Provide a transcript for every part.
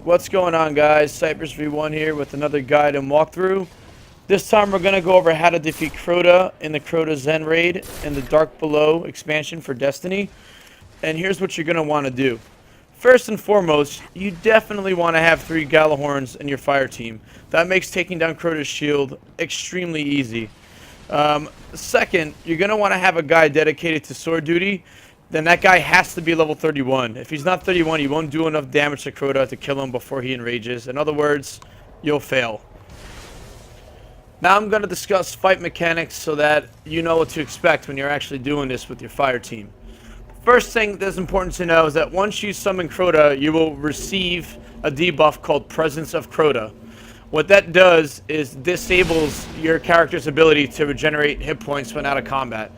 What's going on, guys? Cypress V1 here with another guide and walkthrough. This time we're going to go over how to defeat Crota in the Crota Zen raid and the Dark Below expansion for Destiny. And here's what you're going to want to do. First and foremost, you definitely want to have 3 Galahorns in your fire team. That makes taking down Crota's shield extremely easy. Second, you're going to want to have a guy dedicated to sword duty. Then that guy has to be level 31. If he's not 31, you won't do enough damage to Crota to kill him before he enrages. In other words, you'll fail. Now I'm going to discuss fight mechanics so that you know what to expect when you're actually doing this with your fire team. First thing that's important to know is that once you summon Crota, you will receive a debuff called Presence of Crota. What that does is disables your character's ability to regenerate hit points when out of combat.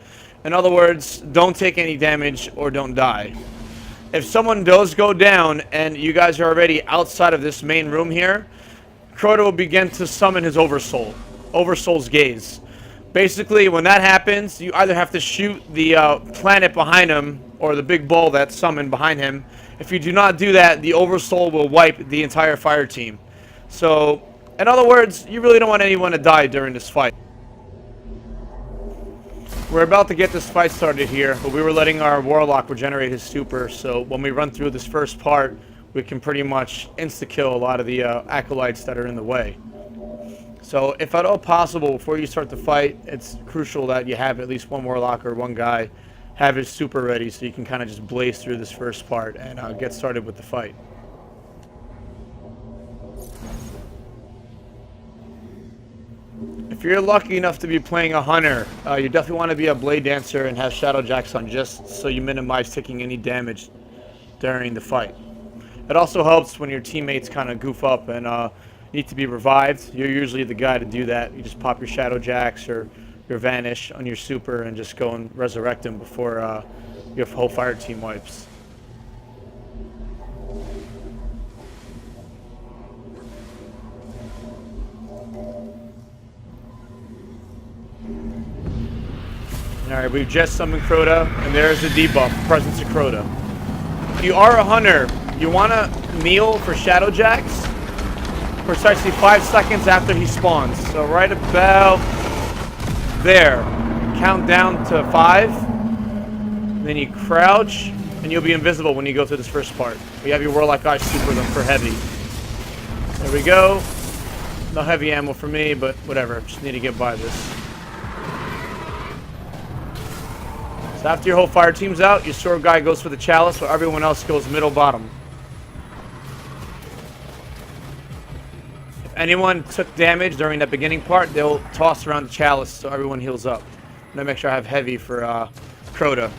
In other words, don't take any damage or don't die. If someone does go down and you guys are already outside of this main room here, Crota will begin to summon his Oversoul. Oversoul's Gaze. Basically, when that happens, you either have to shoot the planet behind him or the big ball that's summoned behind him. If you do not do that, the Oversoul will wipe the entire fire team. So, in other words, you really don't want anyone to die during this fight. We're about to get this fight started here, but we were letting our Warlock regenerate his super, so when we run through this first part, we can pretty much insta-kill a lot of the acolytes that are in the way. So if at all possible, before you start the fight, it's crucial that you have at least one Warlock or one guy have his super ready so you can kind of just blaze through this first part and get started with the fight. If you're lucky enough to be playing a hunter, you definitely want to be a blade dancer and have shadow jacks on just so you minimize taking any damage during the fight. It also helps when your teammates kind of goof up and need to be revived. You're usually the guy to do that. You just pop your shadow jacks or your vanish on your super and just go and resurrect them before your whole fire team wipes. Alright, we've just summoned Crota, and there's the debuff, Presence of Crota. If you are a hunter, you want to kneel for Shadow Jacks precisely 5 seconds after he spawns. So right about there. Count down to 5. Then you crouch, and you'll be invisible when you go through this first part. You have your Warlock guy super them for heavy. There we go. No heavy ammo for me, but whatever. Just need to get by this. After your whole fire team's out, your sword guy goes for the chalice, while everyone else goes middle bottom. If anyone took damage during that beginning part, they'll toss around the chalice so everyone heals up. I'm gonna make sure I have heavy for Crota.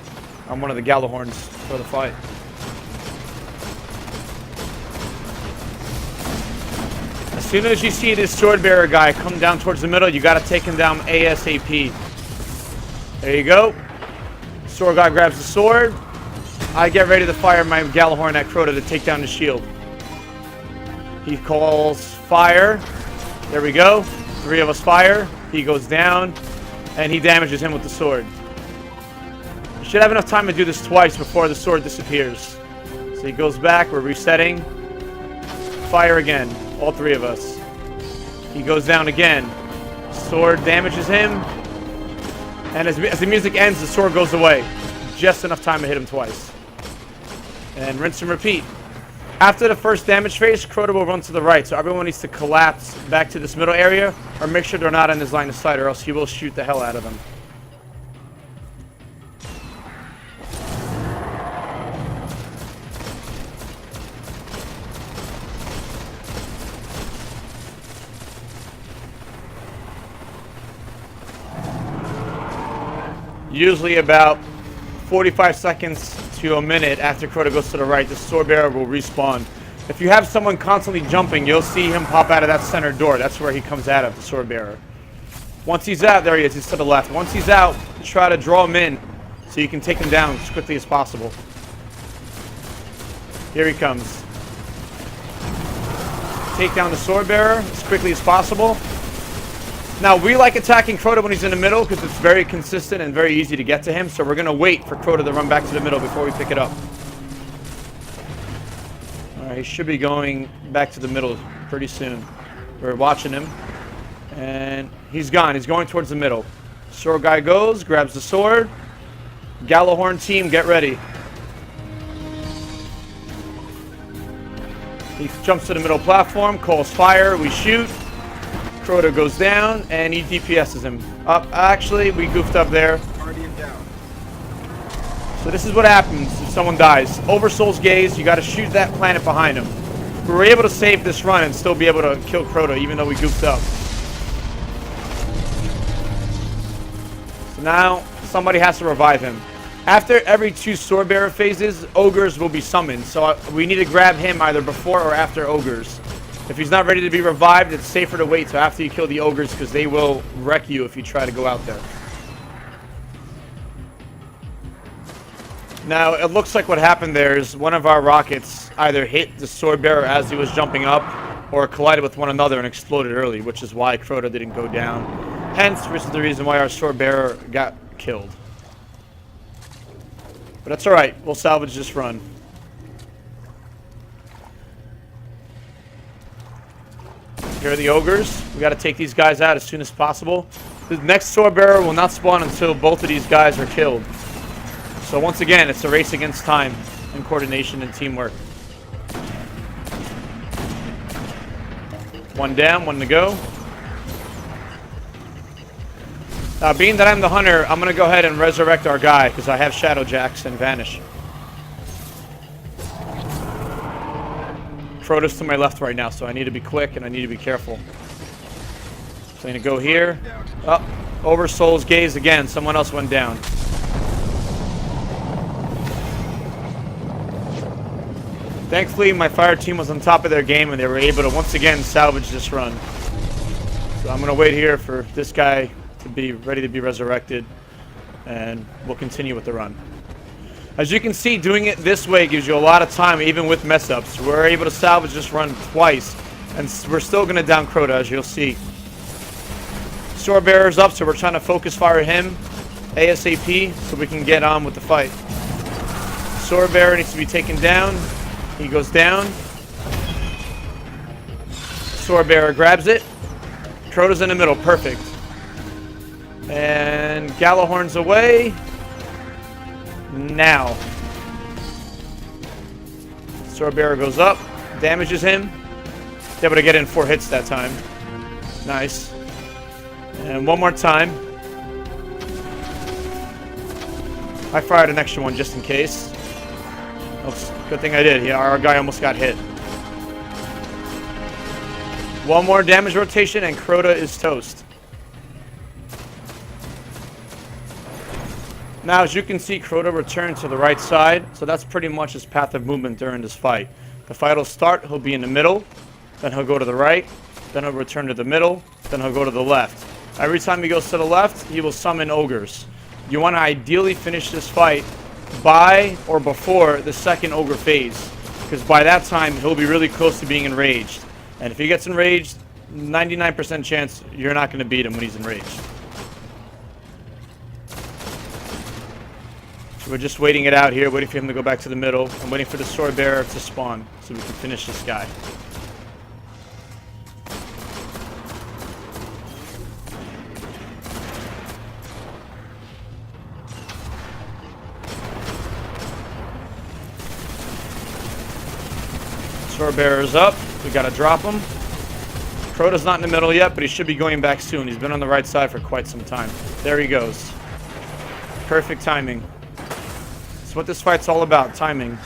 I'm one of the Galahorns for the fight. As soon as you see this sword bearer guy come down towards the middle, you gotta take him down ASAP. There you go. Sword guy grabs the sword. I get ready to fire my Galahorn at Crota to take down the shield. He calls fire. There we go. 3 of us fire. He goes down, and he damages him with the sword. You should have enough time to do this twice before the sword disappears. So he goes back. We're resetting. Fire again. All 3 of us. He goes down again. Sword damages him. And as the music ends, the sword goes away. Just enough time to hit him twice. And rinse and repeat. After the first damage phase, Crota will run to the right, so everyone needs to collapse back to this middle area, or make sure they're not in his line of sight, or else he will shoot the hell out of them. Usually about 45 seconds to a minute after Crota goes to the right, the sword bearer will respawn. If you have someone constantly jumping, you'll see him pop out of that center door. That's where he comes out of, the sword bearer. Once he's out, there he is, he's to the left. Once he's out, try to draw him in so you can take him down as quickly as possible. Here he comes. Take down the sword bearer as quickly as possible. Now, we like attacking Crota when he's in the middle because it's very consistent and very easy to get to him. So we're going to wait for Crota to run back to the middle before we pick it up. He should be going back to the middle pretty soon. We're watching him. And he's gone. He's going towards the middle. Sword guy goes, grabs the sword. Gallahorn team, get ready. He jumps to the middle platform, calls fire, we shoot. Crota goes down, and he DPS's him. Actually, we goofed up there. So this is what happens if someone dies. Oversoul's gaze, you gotta shoot that planet behind him. We were able to save this run and still be able to kill Crota, even though we goofed up. So now, somebody has to revive him. After every 2 Swordbearer phases, Ogres will be summoned. So we need to grab him either before or after Ogres. If he's not ready to be revived, it's safer to wait till after you kill the Ogres, because they will wreck you if you try to go out there. Now, it looks like what happened there is one of our rockets either hit the Swordbearer as he was jumping up, or collided with one another and exploded early, which is why Crota didn't go down. Hence, this is the reason why our Swordbearer got killed. But that's alright, we'll salvage this run. Here are the Ogres. We gotta take these guys out as soon as possible. The next Swordbearer will not spawn until both of these guys are killed. So once again, it's a race against time and coordination and teamwork. One down, one to go. Being that I'm the hunter, I'm going to go ahead and resurrect our guy, because I have Shadow Jacks and Vanish. Crota's to my left right now, so I need to be quick and I need to be careful. So I'm going to go here. Oh, Oversoul's gaze again. Someone else went down. Thankfully, my fire team was on top of their game and they were able to once again salvage this run. So I'm going to wait here for this guy to be ready to be resurrected, and we'll continue with the run. As you can see, doing it this way gives you a lot of time, even with mess ups. We're able to salvage this run twice, and we're still going to down Crota, as you'll see. Swordbearer's up, so we're trying to focus fire him ASAP so we can get on with the fight. Swordbearer needs to be taken down. He goes down. Swordbearer grabs it. Crota's in the middle, perfect. And Gallahorn's away. Now. Swordbearer goes up, damages him. Able to get in 4 hits that time. Nice. And one more time. I fired an extra one just in case. Oh, good thing I did. Yeah, our guy almost got hit. One more damage rotation and Crota is toast. Now, as you can see, Crota returned to the right side, so that's pretty much his path of movement during this fight. The fight will start, he'll be in the middle, then he'll go to the right, then he'll return to the middle, then he'll go to the left. Every time he goes to the left, he will summon Ogres. You want to ideally finish this fight by or before the second Ogre phase, because by that time, he'll be really close to being enraged. And if he gets enraged, 99% chance you're not going to beat him when he's enraged. We're just waiting it out here, waiting for him to go back to the middle. I'm waiting for the Swordbearer to spawn so we can finish this guy. Swordbearer's up. We gotta drop him. Crota's not in the middle yet, but he should be going back soon. He's been on the right side for quite some time. There he goes. Perfect timing. That's what this fight's all about, timing.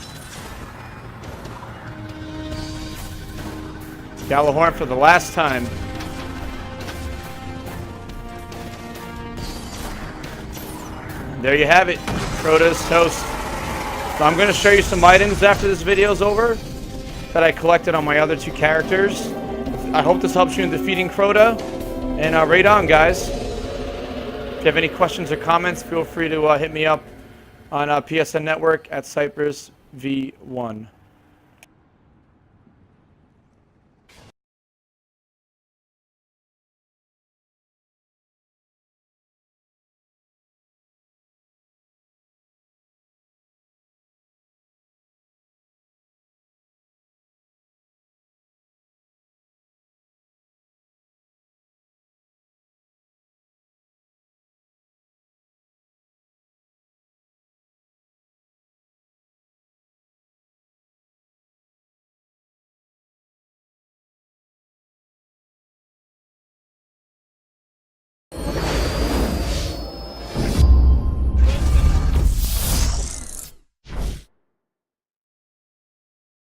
Gallahorn for the last time. There you have it. Crota's toast. So I'm going to show you some items after this video is over that I collected on my other 2 characters. I hope this helps you in defeating Crota. And right on, guys. If you have any questions or comments, feel free to hit me up on PSN Network at Cypress V1.